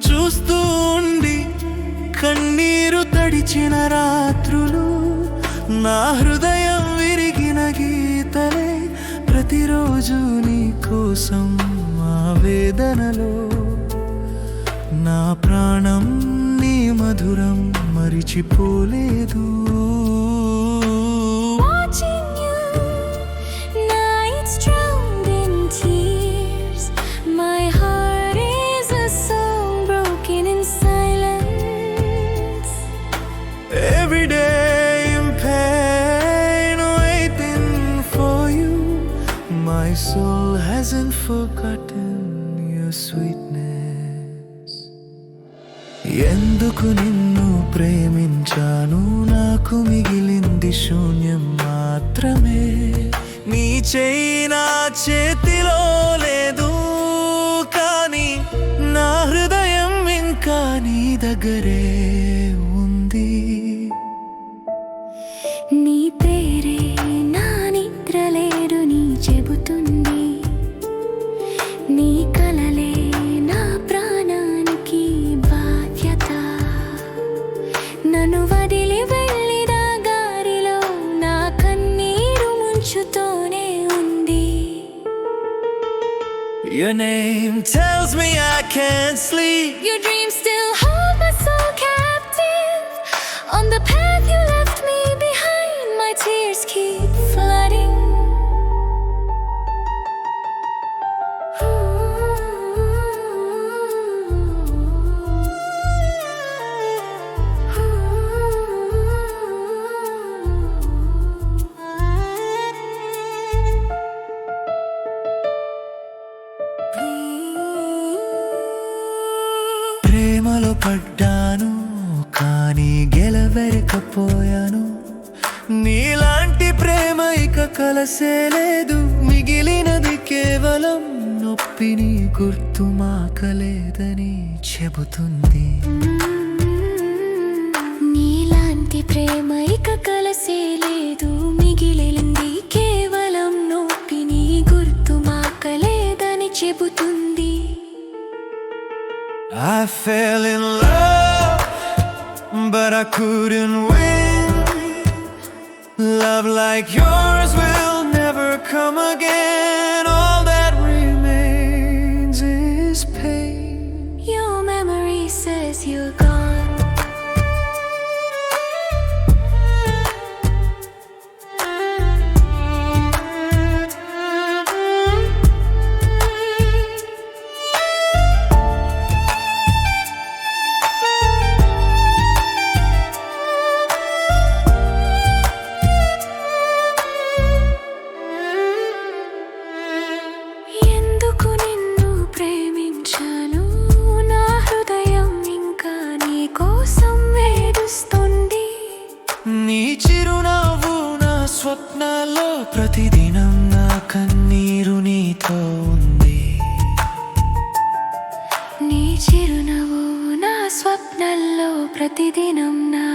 చూస్తూ ఉండి కన్నీరు తడిచిన రాత్రులు, నా హృదయం విరిగిన గీతలే ప్రతిరోజు నీ కోసం వేదనలో. నా ప్రాణం నీ మధురం మరిచిపోలేదు. Every day in pain, waiting for you. My soul hasn't forgotten your sweetness. ఎందుకు నిన్ను ప్రేమించాను, నాకు మిగిలింది శూన్యం మాత్రమే. నీ చెయ్యి నా చేతిలో లేదు, కానీ నా హృదయం ఇంకా నీ దగ్గరే ఉంది. నీ పేరే నా నిద్రలేడు నీ చెబుతుంది, నీ కలలే నా ప్రాణానికి బాధ్యత. నన్ను వదిలి వెళ్ళిన గారిలో నా కన్నీరు ముంచుతోనే ఉంది. Your name tells me I can't sleep. Your dreams still hold my soul captive. On the path you left me behind, my tears keep flooding. ప్రేమలో పడ్డాను, కానీ గెలవలేకపోయాను. నీలాంటి ప్రేమ ఇక కలసే లేదు, మిగిలినది కేవలం నొప్పిని గుర్తుమాకలేదని చెబుతుంది. నీలాంటి ప్రేమ ఇక కలసే లేదు, మిగిలింది కేవలం నొప్పిని గుర్తుమాకలేదని చెబుతుంది. I fell in love, but I couldn't win. Love like yours will never come again. All that remains is pain. Your memory says you're gone. ఎందుకు నిన్ను ప్రేమించాను, నా హృదయం ఇంకా నీ కోసం వేడుస్తుంది. నీ చిరునవ్వు నా స్వప్నాల్లో ప్రతిదినం, నా కన్నీరు నీతో ఉంది. నీ చిరునవ్వు నా స్వప్నాల్లో ప్రతిదినం, నా